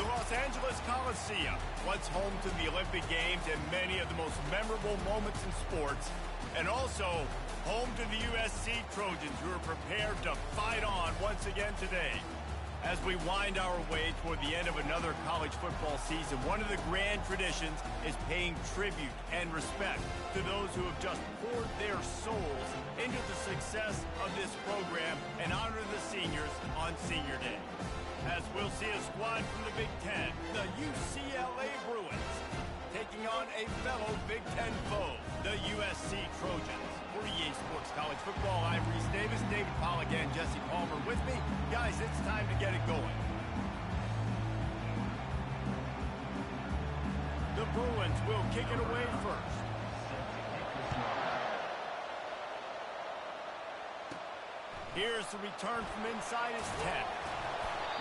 The Los Angeles Coliseum, once home to the Olympic Games and many of the most memorable moments in sports, and also home to the USC Trojans, who are prepared to fight on once again today. As we wind our way toward the end of another college football season, one of the grand traditions is paying tribute and respect to those who have just poured their souls into the success of this program and honor the seniors on Senior Day. As we'll see a squad from the Big Ten, the UCLA Bruins, taking on a fellow Big Ten foe, the USC Trojans. For EA Sports College Football, I'm Reese Davis, David Pollack, and Jesse Palmer with me. Guys, it's time to get it going. The Bruins will kick it away first. Here's the return from inside his 10.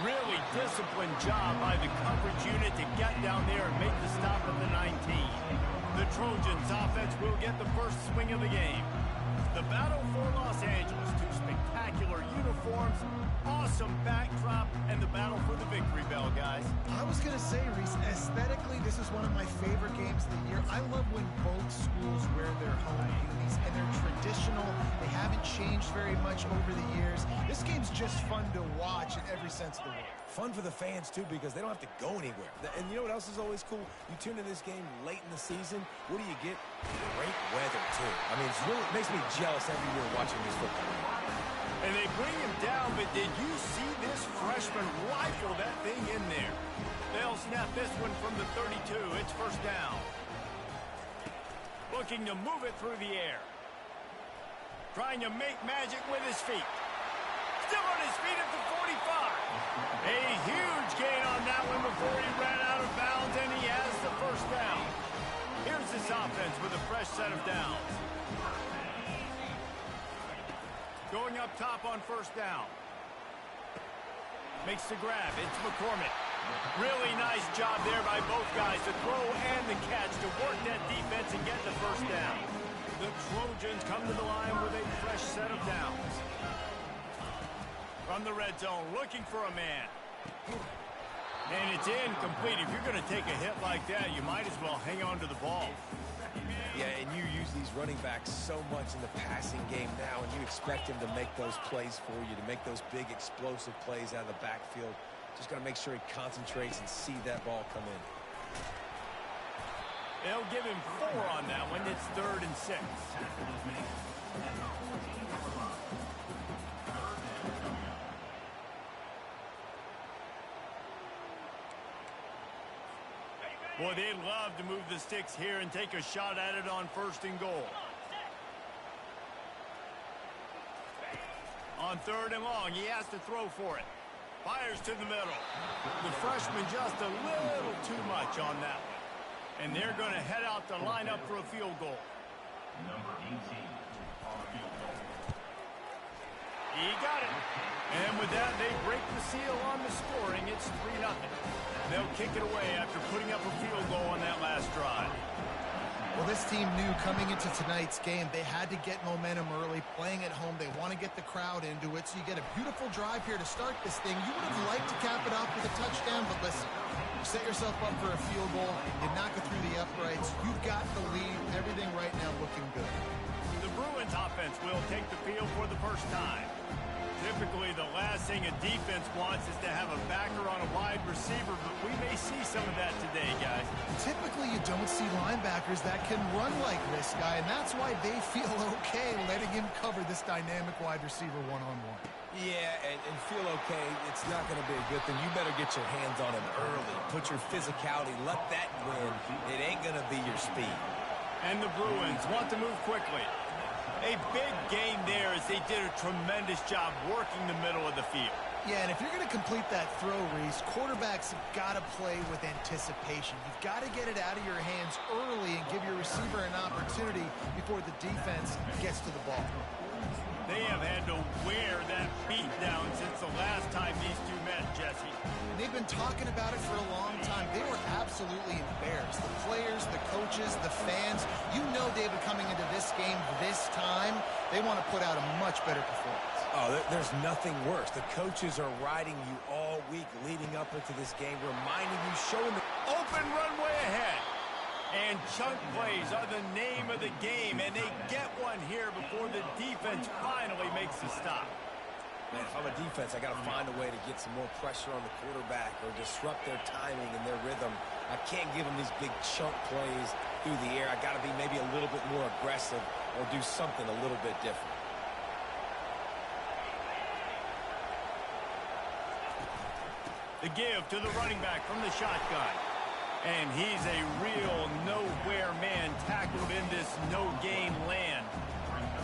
Really disciplined job by the coverage unit to get down there and make the stop at the 19. The Trojans offense will get the first swing of the game. The battle for Los Angeles, two spectacular uniforms, awesome backdrop, and the battle for the victory bell, guys. I was going to say, Reese, aesthetically, this is one of my favorite games of the year. I love when both schools wear their home unis, and they're traditional. They haven't changed very much over the years. This game's just fun to watch in every sense of the word. Fun for the fans, too, because they don't have to go anywhere. And you know what else is always cool? You tune in this game late in the season, what do you get? Great weather, too. I mean, it makes me jealous every year watching this football game. And they bring him down, but did you see this freshman rifle that thing in there? They'll snap this one from the 32. It's first down. Looking to move it through the air. Trying to make magic with his feet. Still on his feet at the 45. A huge gain on that one before he ran out of bounds, and he has the first down. Here's this offense with a fresh set of downs. Going up top on first down. Makes the grab. It's McCormick. Really nice job there by both guys to throw and the catch to work that defense and get the first down. The Trojans come to the line with a fresh set of downs. From the red zone, looking for a man. And it's incomplete. If you're going to take a hit like that, you might as well hang on to the ball. Yeah, and you use these running backs so much in the passing game now, and you expect him to make those plays for you, to make those big explosive plays out of the backfield. Just got to make sure he concentrates and see that ball come in. They'll give him 4 on that one. It's 3rd and 6. Boy, they'd love to move the sticks here and take a shot at it on 1st and goal. On 3rd and long, he has to throw for it. Fires to the middle. The freshman just a little too much on that one. And they're going to head out to line up for a field goal. Number 18 on a field goal. He got it. And with that, they break the seal on the scoring. It's 3-0. They'll kick it away after putting up a field goal on that last drive. Well, this team knew coming into tonight's game they had to get momentum early, playing at home. They want to get the crowd into it, so you get a beautiful drive here to start this thing. You would have liked to cap it off with a touchdown, but listen, you set yourself up for a field goal, you knock it through the uprights, you've got the lead, everything right now looking good. The Bruins offense will take the field for the first time. Typically, the last thing a defense wants is to have a backer on a wide receiver, but we may see some of that today, guys. Typically, you don't see linebackers that can run like this guy, and that's why they feel okay letting him cover this dynamic wide receiver one-on-one. Yeah, and feel okay. It's not going to be a good thing. You better get your hands on him early. Put your physicality. Let that win. It ain't going to be your speed. And the Bruins want to move quickly. A big game there as they did a tremendous job working the middle of the field. Yeah, and if you're going to complete that throw, Reese, quarterbacks have got to play with anticipation. You've got to get it out of your hands early and give your receiver an opportunity before the defense gets to the ball. They have had to wear that beat down since the last time these two met, Jesse. And they've been talking about it for a long time. They were absolutely embarrassed. The players, the coaches, the fans. You know, David, coming into this game this time, they want to put out a much better performance. Oh, there's nothing worse. The coaches are riding you all week leading up into this game, reminding you, showing the open runway ahead. And chunk plays are the name of the game, and they get one here before the defense finally makes the stop. Man, if I'm a defense, I got to find a way to get some more pressure on the quarterback or disrupt their timing and their rhythm. I can't give them these big chunk plays through the air. I got to be maybe a little bit more aggressive or do something a little bit different. The give to the running back from the shotgun. And he's a real nowhere man tackled in this no-gain land.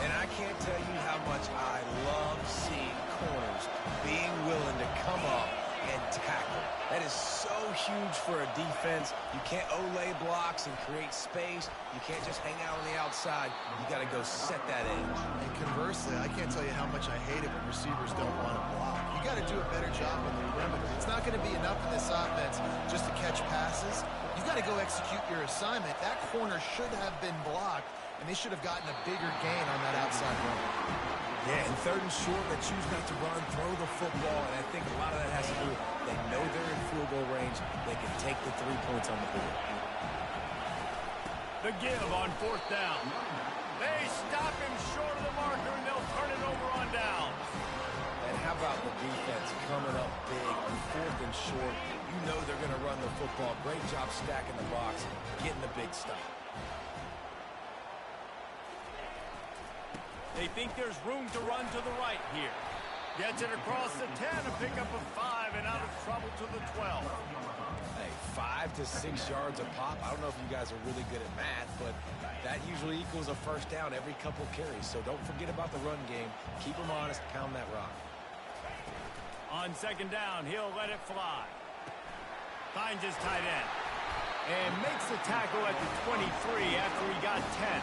And I can't tell you how much I love seeing corners being willing to come up and tackle. That is so huge for a defense. You can't olay blocks and create space. You can't just hang out on the outside. You got to go set that edge. And conversely, I can't tell you how much I hate it when receivers don't want to block. You got to do a better job on the perimeter. It's not going to be enough in this offense just to catch passes. You got to go execute your assignment. That corner should have been blocked, and they should have gotten a bigger gain on that outside run. Yeah, and third and short, they choose not to run, throw the football, and I think a lot of that has to do with they know they're in field goal range. They can take the 3 points on the board. The give on fourth down. They stop him short of the marker, and they'll turn it over on down. And how about the defense coming up big on fourth and short? You know they're going to run the football. Great job stacking the box, getting the big stop. They think there's room to run to the right here. Gets it across the 10, a pickup of 5, and out of trouble to the 12. Hey, 5 to 6 yards a pop. I don't know if you guys are really good at math, but that usually equals a first down every couple carries. So don't forget about the run game. Keep them honest, pound that rock. On second down, he'll let it fly. Finds his tight end. And makes the tackle at the 23 after he got 10.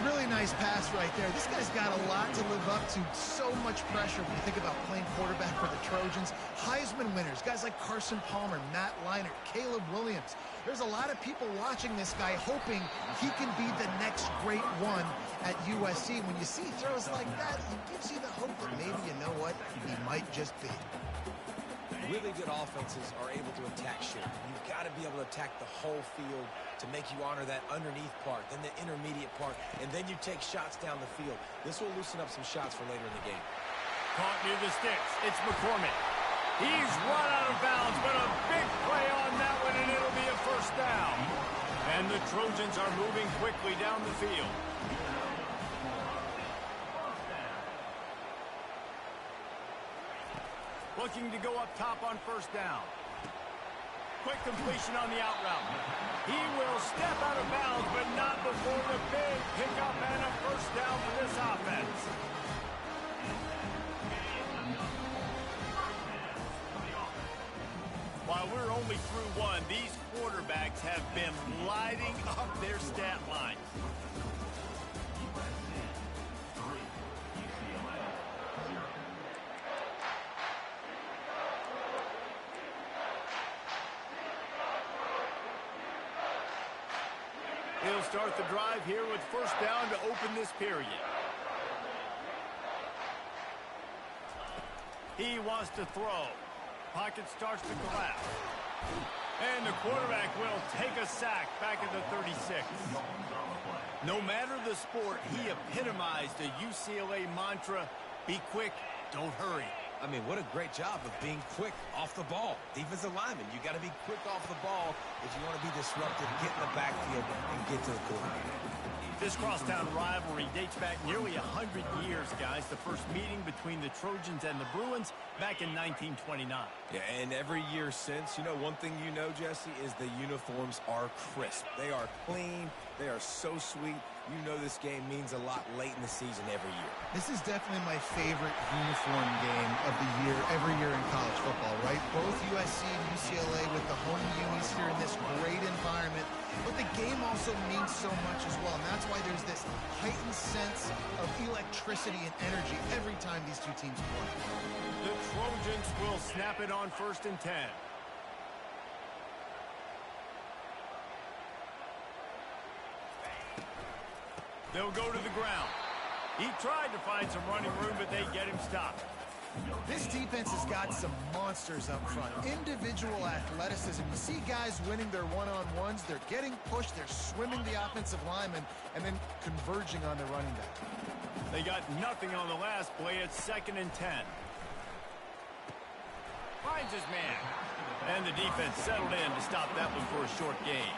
Really nice pass right there. This guy's got a lot to live up to. So much pressure when you think about playing quarterback for the Trojans. Heisman winners, guys like Carson Palmer, Matt Leinart, Caleb Williams. There's a lot of people watching this guy hoping he can be the next great one at USC. When you see throws like that, it gives you the hope that maybe, you know what, he might just be. Really good offenses are able to attack shape. You've got to be able to attack the whole field to make you honor that underneath part, then the intermediate part, and then you take shots down the field. This will loosen up some shots for later in the game. Caught near the sticks. It's McCormick. He's run out of bounds, but a big play on that one, and it'll be a first down. And the Trojans are moving quickly down the field. Looking to go up top on first down. Quick completion on the out route. He will step out of bounds, but not before the big pickup and a first down for this offense. While we're only through one, these quarterbacks have been lighting up their stat line. He'll start the drive here with first down to open this period. He wants to throw. Pocket starts to collapse. And the quarterback will take a sack back at the 36. No matter the sport, he epitomized the UCLA mantra, be quick, don't hurry. I mean, what a great job of being quick off the ball. Defensive lineman, you got to be quick off the ball if you want to be disruptive, get in the backfield, and get to the quarterback. This crosstown rivalry dates back nearly 100 years, guys. The first meeting between the Trojans and the Bruins back in 1929. Yeah, and every year since, you know, one thing you know, Jesse, is the uniforms are crisp. They are clean. They are so sweet. You know this game means a lot late in the season every year. This is definitely my favorite uniform game of the year, every year in college football, right? Both USC and UCLA with the home unis here in this great environment. But the game also means so much as well, and that's why there's this heightened sense of electricity and energy every time these two teams play. The Trojans will snap it on 1st and 10. They'll go to the ground. He tried to find some running room, but they get him stopped. This defense has got some monsters up front. Individual athleticism. You see guys winning their one-on-ones. They're getting pushed. They're swimming the offensive lineman and then converging on the running back. They got nothing on the last play. It's 2nd and 10. Finds his man. And the defense settled in to stop that one for a short gain.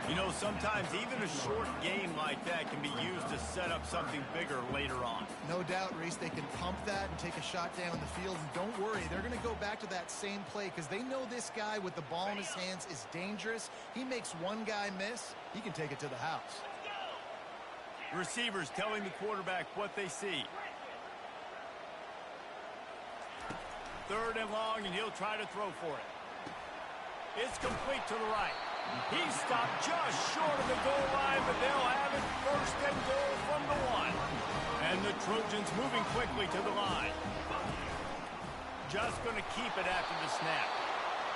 You know, sometimes even a short game like that can be used to set up something bigger later on. No doubt, Reese, they can pump that and take a shot down the field. And don't worry, they're going to go back to that same play because they know this guy with the ball in his hands is dangerous. He makes one guy miss, he can take it to the house. Receivers telling the quarterback what they see. 3rd and long, and he'll try to throw for it. It's complete to the right. He stopped just short of the goal line, but they'll have it 1st and goal from the 1. And the Trojans moving quickly to the line. Just going to keep it after the snap.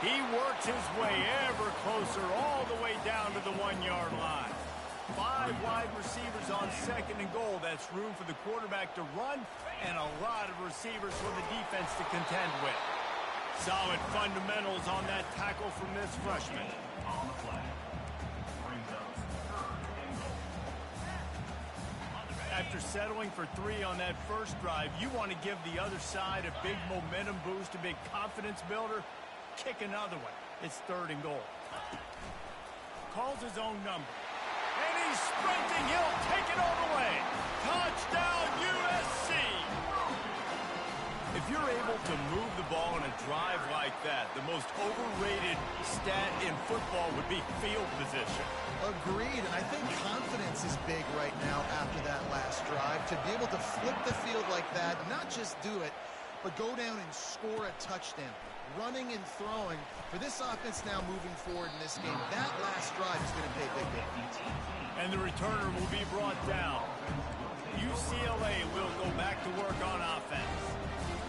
He works his way ever closer all the way down to the 1-yard line. 5 wide receivers on 2nd and goal. That's room for the quarterback to run and a lot of receivers for the defense to contend with. Solid fundamentals on that tackle from this freshman. On the flag. Brings up 3rd and goal. After settling for 3 on that first drive, you want to give the other side a big momentum boost, a big confidence builder. Kick another one. It's 3rd and goal. Calls his own number. And he's sprinting. He'll take it all the way. Touchdown, USC! If you're able to move the ball in a drive like that, the most overrated stat in football would be field position. Agreed, and I think confidence is big right now after that last drive. To be able to flip the field like that, not just do it, but go down and score a touchdown. Running and throwing. For this offense now moving forward in this game, that last drive is going to pay big dividends. And the returner will be brought down. UCLA will go back to work on offense.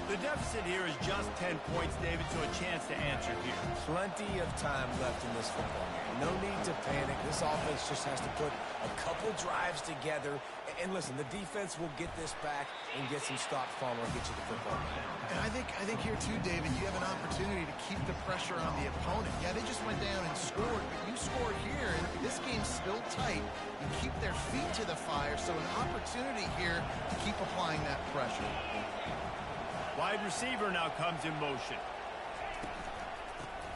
The deficit here is just 10 points, David, so a chance to answer here. Plenty of time left in this football game. No need to panic. This offense just has to put a couple drives together. And listen, the defense will get this back and get some stops following and get you the football game. And I think here too, David, you have an opportunity to keep the pressure on the opponent. Yeah, they just went down and scored, but you score here, and this game's still tight. You keep their feet to the fire, so an opportunity here to keep applying that pressure. Wide receiver now comes in motion.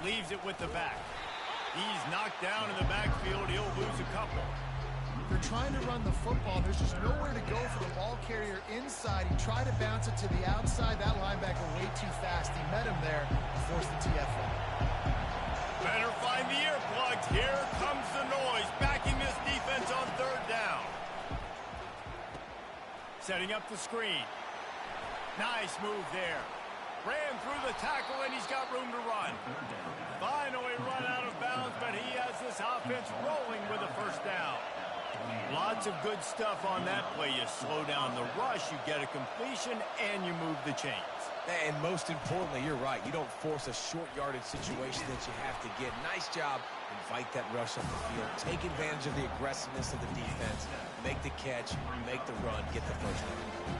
Leaves it with the back. He's knocked down in the backfield. He'll lose a couple. They're trying to run the football. There's just nowhere to go for the ball carrier inside. He tried to bounce it to the outside. That linebacker way too fast. He met him there and forced the TFL. Better find the earplugs. Here comes the noise. Backing this defense on 3rd down. Setting up the screen. Nice move there. Ran through the tackle, and he's got room to run. Finally run out of bounds, but he has this offense rolling with a 1st down. Lots of good stuff on that play. You slow down the rush, you get a completion, and you move the chains. And most importantly, you're right. You don't force a short yardage situation that you have to get. Nice job. Invite that rush up the field. Take advantage of the aggressiveness of the defense. Make the catch, make the run, get the 1st down.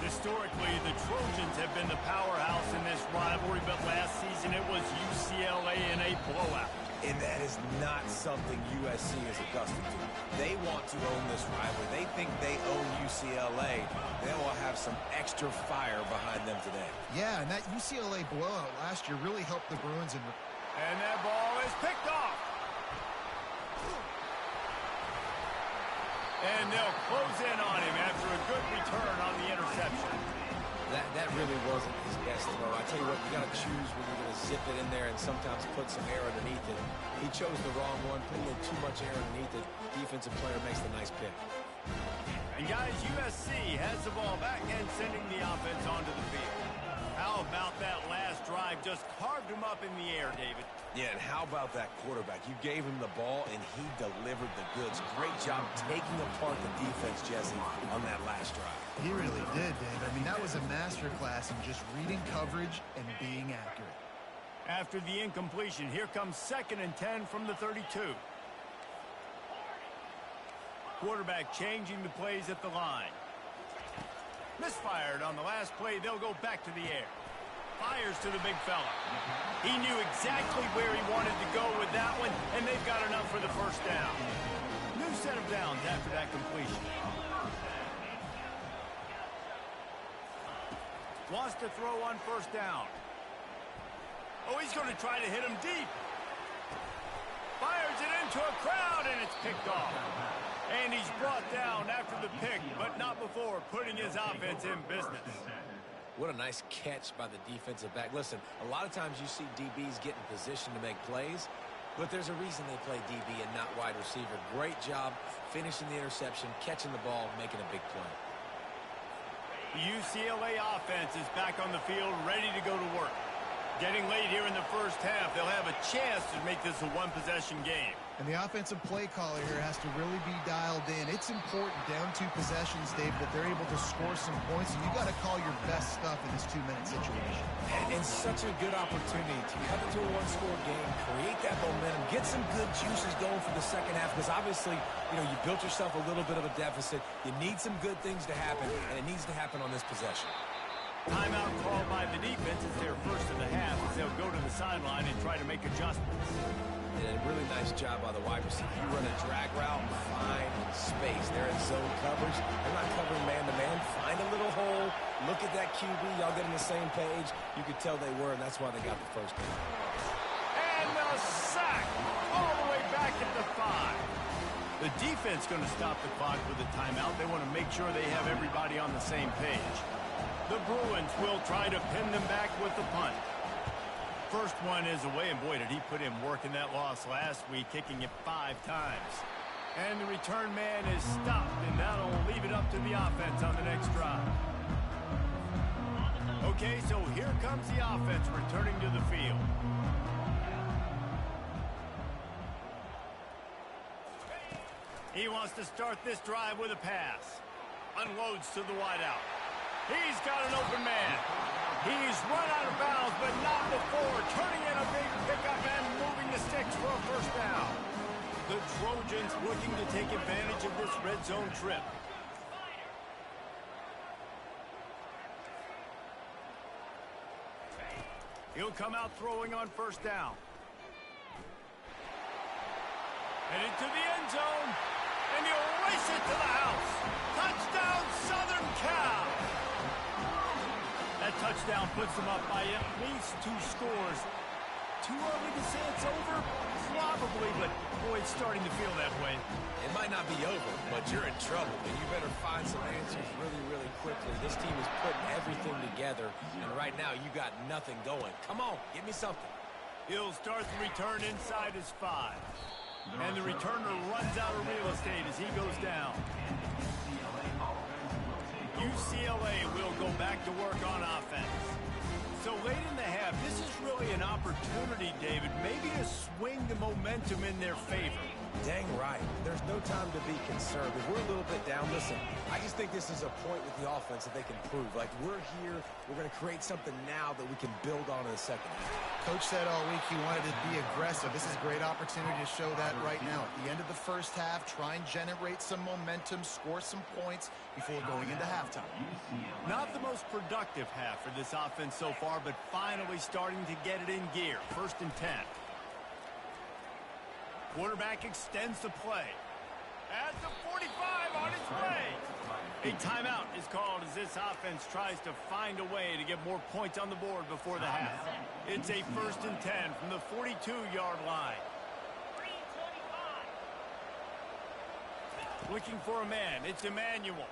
Historically, the Trojans have been the powerhouse in this rivalry, but last season it was UCLA in a blowout. And that is not something USC is accustomed to. They want to own this rivalry. They think they own UCLA. They will have some extra fire behind them today. Yeah, and that UCLA blowout last year really helped the Bruins. And that ball is picked off. And they'll close in on him after a good return on the interception. That really wasn't his best throw. I tell you what, you got to choose when you're going to zip it in there and sometimes put some air underneath it. He chose the wrong one, put a little too much air underneath it. Defensive player makes the nice pick. And guys, USC has the ball back and sending the offense onto the field. How about that last drive? Just carved him up in the air, David. Yeah, and how about that quarterback? You gave him the ball, and he delivered the goods. Great job taking apart the defense, Jesse, on that last drive. He really did, Dave. I mean, that was a masterclass in just reading coverage and being accurate. After the incompletion, here comes 2nd and 10 from the 32. Quarterback changing the plays at the line. Misfired on the last play. They'll go back to the air. Fires to the big fella. He knew exactly where he wanted to go with that one, and they've got enough for the first down. New set of downs after that completion. Wants to throw on first down. Oh, he's going to try to hit him deep. Fires it into a crowd, and it's picked off. And he's brought down after the pick, but not before putting his offense in business. What a nice catch by the defensive back. Listen, a lot of times you see DBs get in position to make plays, but there's a reason they play DB and not wide receiver. Great job finishing the interception, catching the ball, making a big play. The UCLA offense is back on the field, ready to go to work. Getting late here in the first half, they'll have a chance to make this a one-possession game. And the offensive play caller here has to really be dialed in. It's important down 2 possessions, Dave, that they're able to score some points, and you got to call your best stuff in this 2-minute situation. And such a good opportunity to cut it to a one-score game, create that momentum, get some good juices going for the second half, because obviously, you built yourself a little bit of a deficit. You need some good things to happen, and it needs to happen on this possession. Timeout called by the defense. It's their first of the half as they'll go to the sideline and try to make adjustments. And a really nice job by the wide receiver. You run a drag route, find space. They're in zone coverage. They're not covering man-to-man. Find a little hole. Look at that QB. Y'all get on the same page. You could tell they were, and that's why they got the first down. And the sack all the way back at the 5. The defense going to stop the clock with a timeout. They want to make sure they have everybody on the same page. The Bruins will try to pin them back with the punt. First one is away, and boy, did he put in work in that loss last week, kicking it 5 times. And the return man is stopped, and that'll leave it up to the offense on the next drive. Okay, so here comes the offense returning to the field. He wants to start this drive with a pass. Unloads to the wideout. He's got an open man. He's run out of bounds, but not before turning in a big pickup and moving the sticks for a first down. The Trojans looking to take advantage of this red zone trip. He'll come out throwing on first down. And into the end zone. And he'll race it to the house. Touchdown, Southern Cal. That touchdown puts them up by at least 2 scores. Too early to say it's over? Probably, but boy, it's starting to feel that way. It might not be over, but you're in trouble, and you better find some answers really, really quickly. This team is putting everything together, and right now you got nothing going. Come on, give me something. He'll start the return inside his 5. And the returner runs out of real estate as he goes down. UCLA will go back to work on offense. So late in the half, this is really an opportunity, David, maybe to swing the momentum in their favor. Dang right. There's no time to be concerned. If we're a little bit down, listen, I just think this is a point with the offense that they can prove. Like, we're here, we're going to create something now that we can build on in the second half. Coach said all week he wanted to be aggressive. This is a great opportunity to show that right now. At the end of the first half, try and generate some momentum, score some points before going into halftime. Not the most productive half for this offense so far, but finally starting to get it in gear. 1st and 10. Quarterback extends the play. At the 45 on its way. A timeout is called as this offense tries to find a way to get more points on the board before the half. It's a 1st and 10 from the 42-yard line. Looking for a man. It's Emmanuel.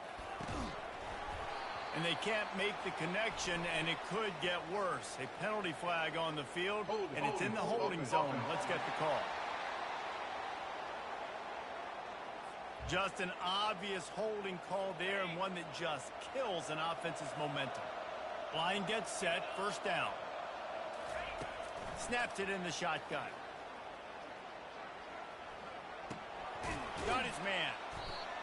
And they can't make the connection, and it could get worse. A penalty flag on the field, and it's in the holding zone. Let's get the call. Just an obvious holding call there, and one that just kills an offense's momentum. Line gets set, 1st down. Snaps it in the shotgun. Got his man.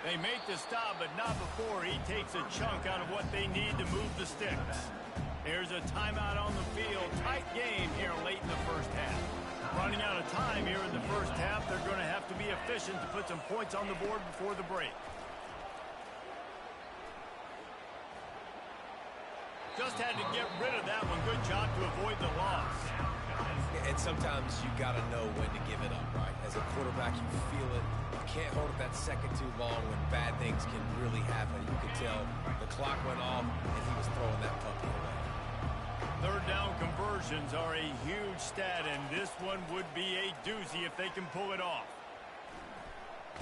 They make the stop, but not before he takes a chunk out of what they need to move the sticks. There's a timeout on the field. Tight game here late in the first half. Running out of time here in the first half. They're going to have to be efficient to put some points on the board before the break. Just had to get rid of that one. Good job to avoid the loss. And sometimes you got to know when to give it up, right? As a quarterback, you feel it. You can't hold it that second too long when bad things can really happen. You could tell the clock went off and he was throwing that puppy away. Third down conversions are a huge stat, and this one would be a doozy if they can pull it off.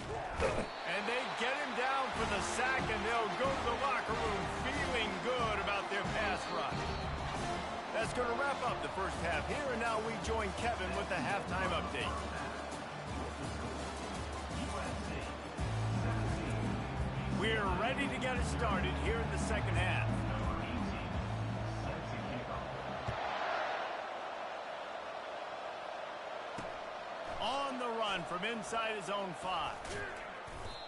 And they get him down for the sack, and they'll go to the locker room feeling good about their pass rush. That's going to wrap up the first half here, and now we join Kevin with the halftime update. We're ready to get it started here in the second half. On the run from inside his own 5.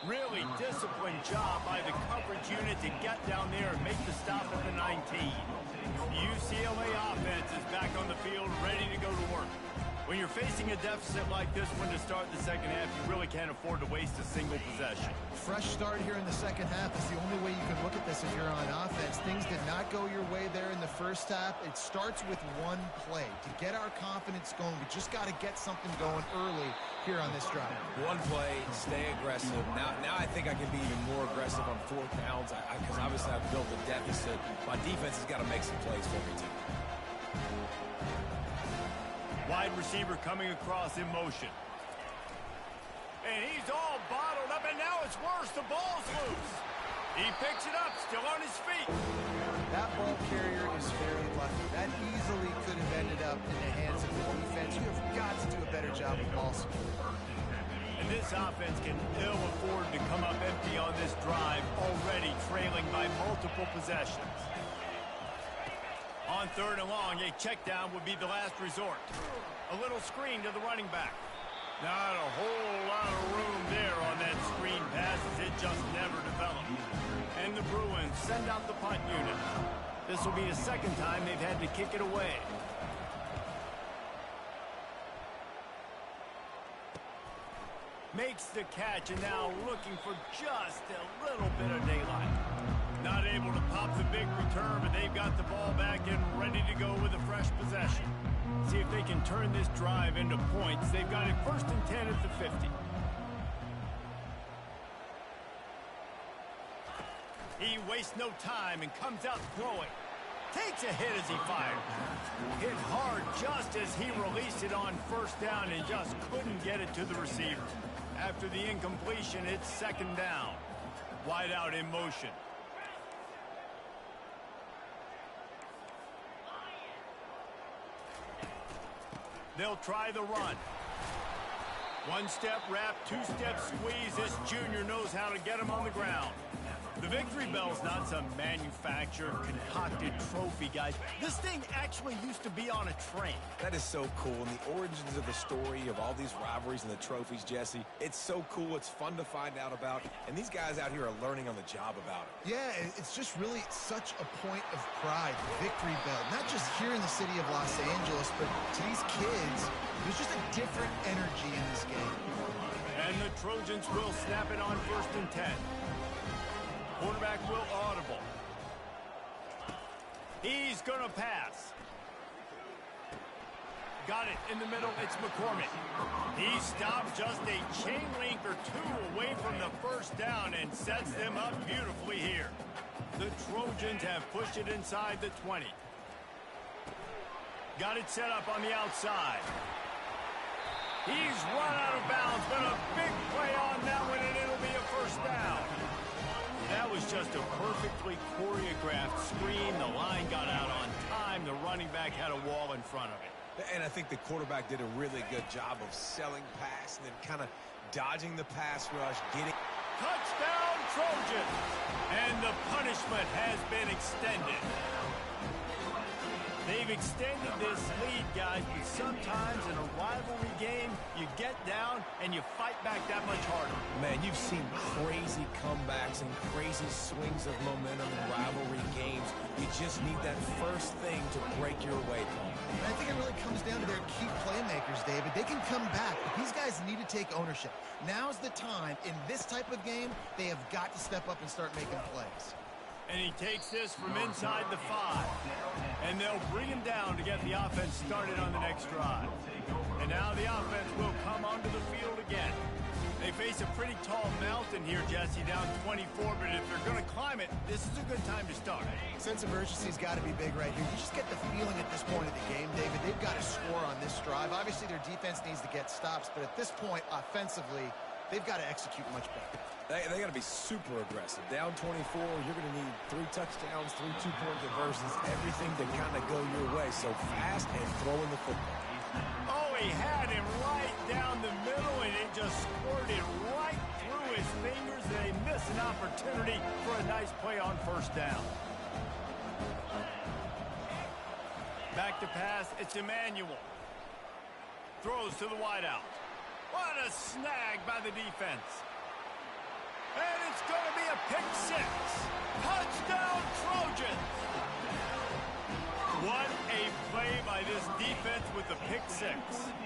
Really disciplined job by the coverage unit to get down there and make the stop at the 19. The UCLA offense is back on the field, ready to go to work. When you're facing a deficit like this one to start the second half, you really can't afford to waste a single possession. Fresh start here in the second half is the only way you can look at this if you're on offense. Things did not go your way there in the first half. It starts with one play. To get our confidence going, we just got to get something going early here on this drive. One play, stay aggressive. Now I think I can be even more aggressive on 4th downs because obviously I've built a deficit. My defense has got to make some plays for me, too. Wide receiver coming across in motion. And he's all bottled up, and now it's worse. The ball's loose. He picks it up, still on his feet. That ball carrier is fairly lucky. That easily could have ended up in the hands of the defense. You have got to do a better job of ball security. And this offense can ill afford to come up empty on this drive, already trailing by multiple possessions. On 3rd and long, a check down would be the last resort. A little screen to the running back. Not a whole lot of room there on that screen pass, as it just never developed. And the Bruins send out the punt unit. This will be the second time they've had to kick it away. Makes the catch, and now looking for just a little bit of daylight. Not able to pop the big return, but they've got the ball back and ready to go with a fresh possession. See if they can turn this drive into points. They've got it 1st and 10 at the 50. He wastes no time and comes out throwing. Takes a hit as he fired. Hit hard just as he released it on 1st down and just couldn't get it to the receiver. After the incompletion, it's 2nd down. Wide out in motion. They'll try the run. 1-step wrap, 2-step squeeze. This junior knows how to get him on the ground. The victory bell's not some manufactured, concocted trophy, guys. This thing actually used to be on a train. That is so cool. And the origins of the story of all these rivalries and the trophies, Jesse, it's so cool. It's fun to find out about. And these guys out here are learning on the job about it. Yeah, it's just really such a point of pride, the victory bell. Not just here in the city of Los Angeles, but to these kids, there's just a different energy in this game. And the Trojans will snap it on 1st and 10. Quarterback will audible. He's going to pass. Got it in the middle. It's McCormick. He stopped just a chain link or 2 away from the 1st down and sets them up beautifully here. The Trojans have pushed it inside the 20. Got it set up on the outside. He's run out of bounds, but a big play on that one, and it'll be a 1st down. That was just a perfectly choreographed screen. The line got out on time. The running back had a wall in front of it. And I think the quarterback did a really good job of selling pass and then kind of dodging the pass rush, getting... Touchdown, Trojans! And the punishment has been extended. They've extended this lead, guys, but sometimes in a rivalry game, you get down and you fight back that much harder. Man, you've seen crazy comebacks and crazy swings of momentum in rivalry games. You just need that first thing to break your way, Paul. And I think it really comes down to their key playmakers, David. They can come back, but these guys need to take ownership. Now's the time. In this type of game, they have got to step up and start making plays. And he takes this from inside the 5. And they'll bring him down to get the offense started on the next drive. And now the offense will come onto the field again. They face a pretty tall mountain here, Jesse, down 24, but if they're going to climb it, this is a good time to start. Sense of urgency's got to be big right here. You just get the feeling at this point of the game, David, they've got to score on this drive. Obviously, their defense needs to get stops, but at this point, offensively, they've got to execute much better. They got to be super aggressive. Down 24, you're going to need 3 touchdowns, 3 two-point conversions, everything to kind of go your way. So fast and throwing the football. Oh, he had him right down the middle, and it just squirted right through his fingers. They miss an opportunity for a nice play on first down. Back to pass, it's Emmanuel. Throws to the wideout. What a snag by the defense. And it's going to be a pick 6. Touchdown, Trojans! What a play by this defense with the pick 6.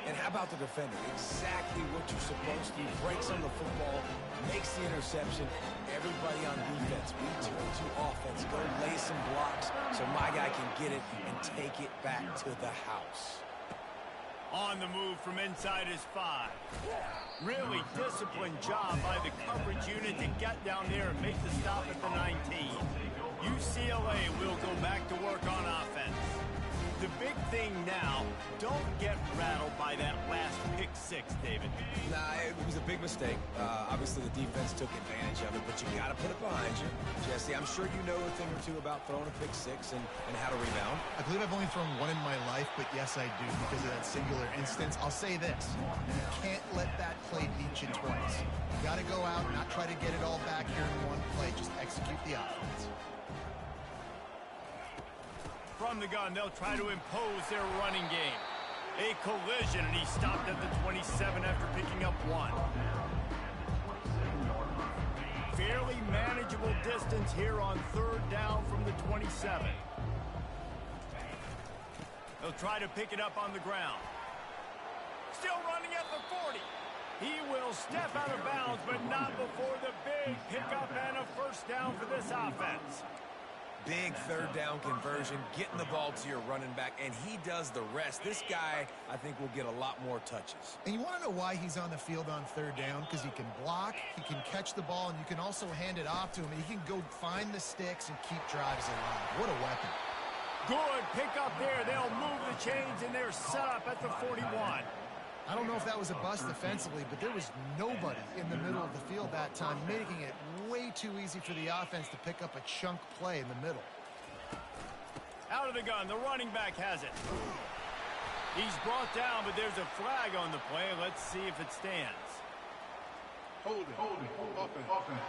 And how about the defender? Exactly what you're supposed to do. Breaks on the football, makes the interception. Everybody on defense, we turn to offense. Go lay some blocks so my guy can get it and take it back to the house. On the move from inside his 5. Really disciplined job by the coverage unit to get down there and make the stop at the 19. UCLA will go back to work on offense. The big thing now, don't get rattled by that last pick 6, David. Nah, it was a big mistake. Obviously, the defense took advantage of it, but you got to put it behind you. Jesse, I'm sure you know a thing or two about throwing a pick 6 and how to rebound. I believe I've only thrown one in my life, but yes, I do because of that singular instance. I'll say this. You can't let that play beat you twice. You got to go out, not try to get it all back here in one play. Just execute the offense. From the gun, they'll try to impose their running game. A collision, and he stopped at the 27 after picking up 1. Fairly manageable distance here on third down from the 27. They'll try to pick it up on the ground. Still running at the 40. He will step out of bounds, but not before the big pickup and a first down for this offense. Big third down conversion, getting the ball to your running back, and he does the rest. This guy, I think, will get a lot more touches. And you want to know why he's on the field on third down? Because he can block, he can catch the ball, and you can also hand it off to him. He can go find the sticks and keep drives alive. What a weapon. Good pick up there. They'll move the chains, and they're set up at the 41. I don't know if that was a bust defensively, but there was nobody in the middle of the field that time, making it way too easy for the offense to pick up a chunk play in the middle. Out of the gun, the running back has it. He's brought down, but there's a flag on the play. Let's see if it stands. Hold it. Offense.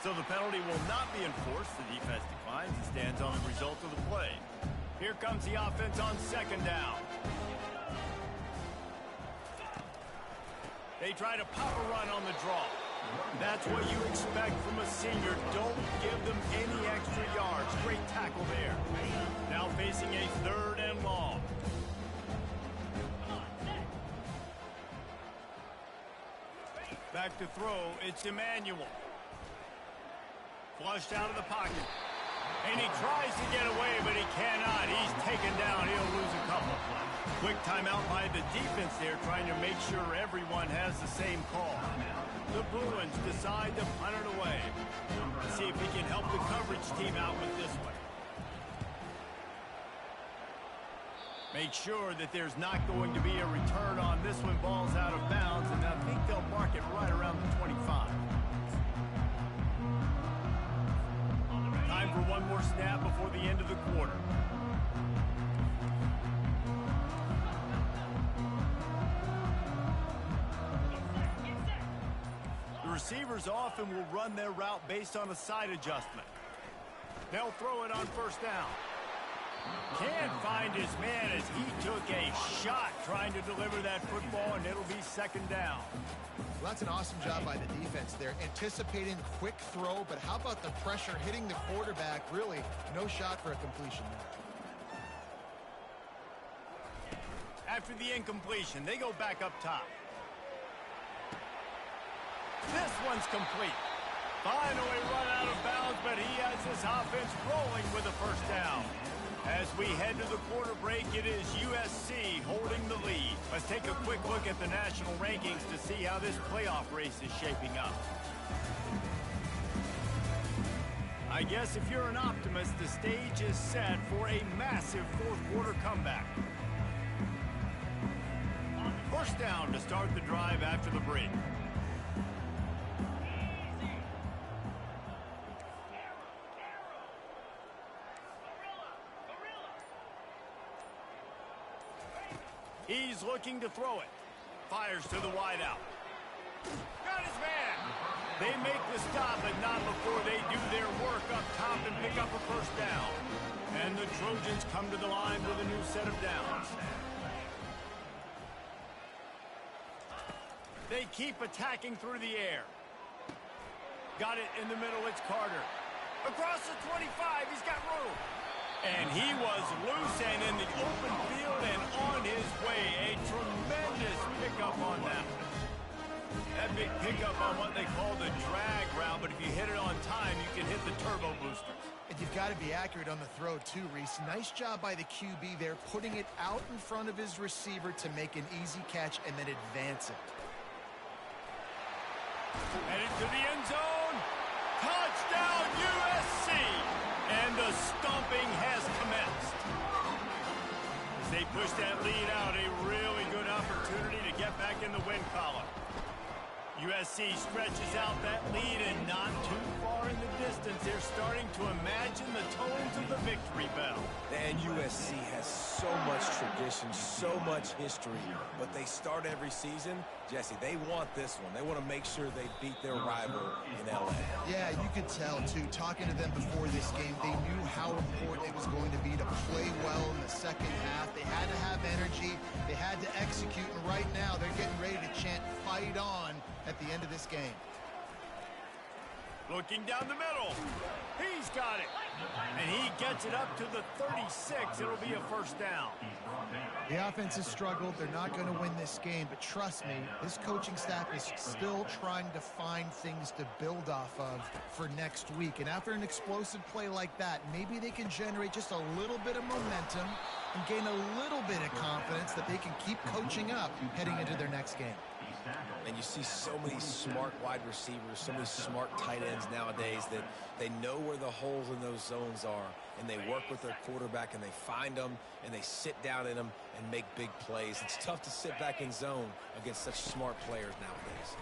So the penalty will not be enforced. The defense declines and stands on the result of the play. Here comes the offense on second down. They try to pop a run on the draw. That's what you expect from a senior. Don't give them any extra yards. Great tackle there. Now facing a third and long. Back to throw. It's Emmanuel. Flushed out of the pocket. And he tries to get away, but he cannot. He's taken down. He'll lose a couple. Quick timeout by the defense there, trying to make sure everyone has the same call. The Bruins decide to punt it away. Let's see if he can help the coverage team out with this one. Make sure that there's not going to be a return on this one. Ball's out of bounds, and I think they'll mark it right around the 25. Time for one more snap before the end of the quarter. The receivers often will run their route based on a side adjustment. They'll throw it on first down. Can't find his man as he took a shot trying to deliver that football, and it'll be second down. Well, that's an awesome job by the defense there. Anticipating quick throw, but how about the pressure hitting the quarterback? Really, no shot for a completion there. After the incompletion, they go back up top. This one's complete. Finally run out of bounds, but he has his offense rolling with a first down. As we head to the quarter break, it is USC holding the lead. Let's take a quick look at the national rankings to see how this playoff race is shaping up. I guess if you're an optimist, the stage is set for a massive fourth quarter comeback. First down to start the drive after the break. He's looking to throw it. Fires to the wideout. Got his man. They make the stop, but not before they do their work up top and pick up a first down. And the Trojans come to the line with a new set of downs. They keep attacking through the air. Got it in the middle, it's Carter. Across the 25, he's got room. And he was loose and in the open field and on his way. A tremendous pickup on that. That big pickup on what they call the drag route, but if you hit it on time, you can hit the turbo boosters. And you've got to be accurate on the throw too, Reese. Nice job by the QB there, putting it out in front of his receiver to make an easy catch and then advance it. Headed to the end zone. Touchdown, USC! And the stomping has commenced. As they push that lead out, a really good opportunity to get back in the win column. USC stretches out that lead, and not too far in the distance, they're starting to imagine the tones of the victory bell. And USC has so much tradition, so much history, but they start every season. Jesse, they want this one. They want to make sure they beat their rival in L.A. Yeah, you could tell, too. Talking to them before this game, they knew how important it was going to be to play well in the second half. They had to have energy. They had to execute, and right now they're getting ready to chant "Fight on" at the end of this game. Looking down the middle. He's got it. And he gets it up to the 36. It'll be a first down. The offense has struggled. They're not going to win this game, but trust me, this coaching staff is still trying to find things to build off of for next week. And after an explosive play like that, maybe they can generate just a little bit of momentum and gain a little bit of confidence that they can keep coaching up heading into their next game. And you see so many smart wide receivers, so many smart tight ends nowadays that they know where the holes in those zones are, and they work with their quarterback, and they find them, and they sit down in them and make big plays. It's tough to sit back in zone against such smart players nowadays.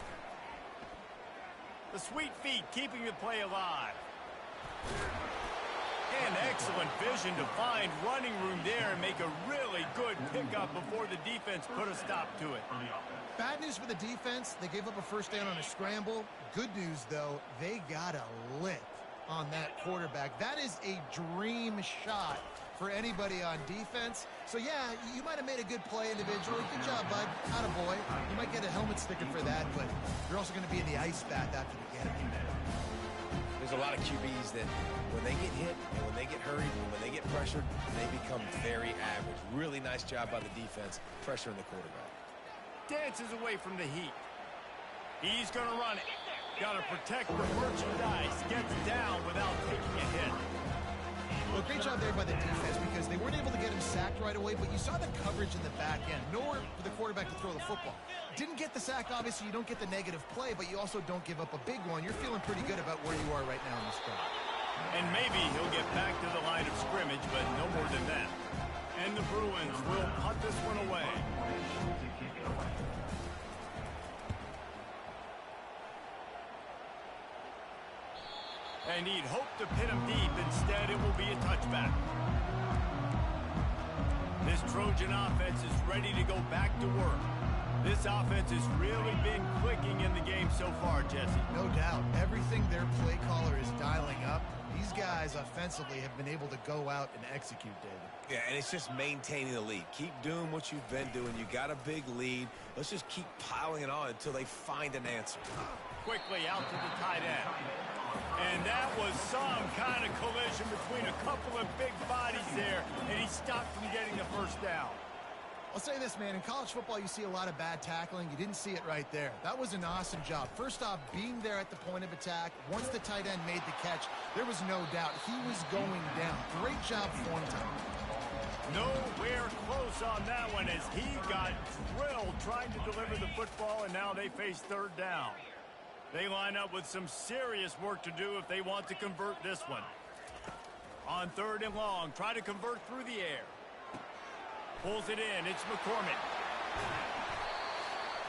The sweet feet keeping the play alive. And excellent vision to find running room there and make a really good pickup before the defense put a stop to it. Bad news for the defense. They gave up a first down on a scramble. Good news, though, they got a lick on that quarterback. That is a dream shot for anybody on defense. So, yeah, you might have made a good play individually. Good job, bud. Attaboy. You might get a helmet sticker for that, but you're also going to be in the ice bath after the game. There's a lot of QBs that when they get hit and when they get hurried and when they get pressured, they become very average. Really nice job by the defense, pressuring the quarterback. Dances away from the heat. He's going to run it. Got to protect the merchandise. Gets down without taking a hit. Well, great job there by the defense because they weren't able to get him sacked right away, but you saw the coverage in the back end. Nowhere for the quarterback to throw the football. Didn't get the sack, obviously. You don't get the negative play, but you also don't give up a big one. You're feeling pretty good about where you are right now in this game. And maybe he'll get back to the line of scrimmage, but no more than that. And the Bruins will punt this one away. And he'd hoped to pin him deep. Instead, it will be a touchback. This Trojan offense is ready to go back to work. This offense has really been clicking in the game so far, Jesse. No doubt. Everything their play caller is dialing up, these guys offensively have been able to go out and execute, David. Yeah, and it's just maintaining the lead. Keep doing what you've been doing. You got a big lead. Let's just keep piling it on until they find an answer. Quickly out to the tight end. And that was some kind of collision between a couple of big bodies there, and he stopped from getting the first down. I'll say this, man. In college football, you see a lot of bad tackling. You didn't see it right there. That was an awesome job. First off, being there at the point of attack. Once the tight end made the catch, there was no doubt he was going down. Great job form time. Nowhere close on that one as he got drilled trying to deliver the football, and now they face third down. They line up with some serious work to do if they want to convert this one. On third and long, try to convert through the air. Pulls it in. It's McCormick.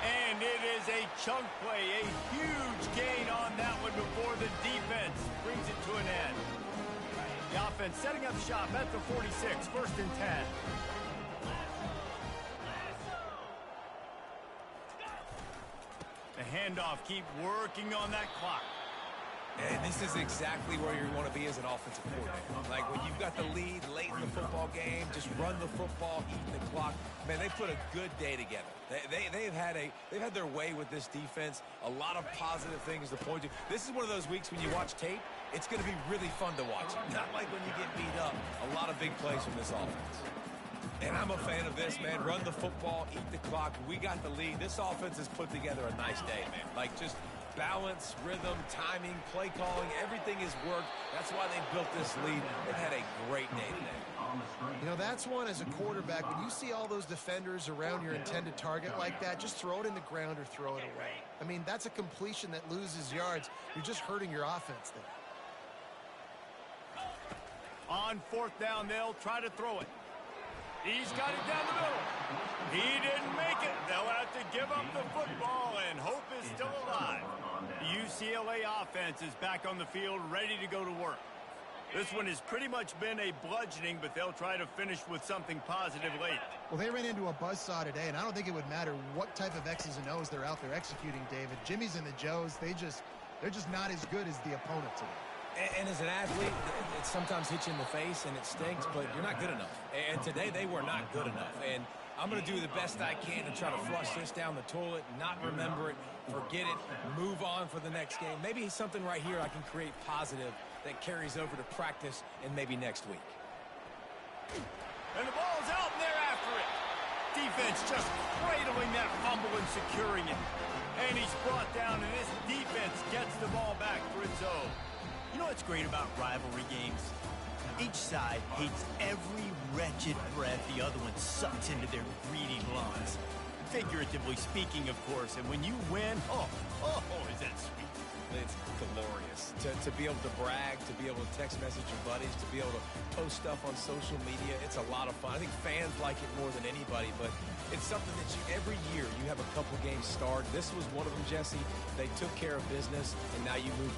And it is a chunk play, a huge gain on that one before the defense brings it to an end. The offense setting up shop at the 46, first and 10. The handoff, keep working on that clock. And this is exactly where you want to be as an offensive coordinator. Like when you've got the lead late in the football game, just run the football, eat the clock. Man, they put a good day together. They've had their way with this defense. A lot of positive things to point to. This is one of those weeks when you watch tape, it's going to be really fun to watch. Not like when you get beat up. A lot of big plays from this offense. And I'm a fan of this, man. Run the football, eat the clock. We got the lead. This offense has put together a nice day, man. Like just balance, rhythm, timing, play calling, everything has worked. That's why they built this lead. They've had a great day today. You know, that's one as a quarterback. When you see all those defenders around your intended target like that, just throw it in the ground or throw it away. I mean, that's a completion that loses yards. You're just hurting your offense there. On fourth down, they'll try to throw it. He's got it down the middle. He didn't make it. They'll have to give up the football, and hope is still alive. The UCLA offense is back on the field, ready to go to work. This one has pretty much been a bludgeoning, but they'll try to finish with something positive late. Well, they ran into a buzzsaw today, and I don't think it would matter what type of X's and O's they're out there executing, David. Jimmy's and the Joes, they're just not as good as the opponent today. And as an athlete, it sometimes hits you in the face and it stinks, but you're not good enough. And today they were not good enough. And I'm going to do the best I can to try to flush this down the toilet, not remember it, forget it, move on for the next game. Maybe something right here I can create positive that carries over to practice and maybe next week. And the ball's out, and they're after it. Defense just cradling that fumble and securing it. And he's brought down, and this defense gets the ball back for its own. You know what's great about rivalry games? Each side hates every wretched breath the other one sucks into their greedy lungs. Figuratively speaking, of course, and when you win, oh, is that sweet. It's glorious to be able to brag, to be able to text message your buddies, to be able to post stuff on social media. It's a lot of fun. I think fans like it more than anybody, but it's something that every year you have a couple games start. This was one of them, Jesse. They took care of business, and now you move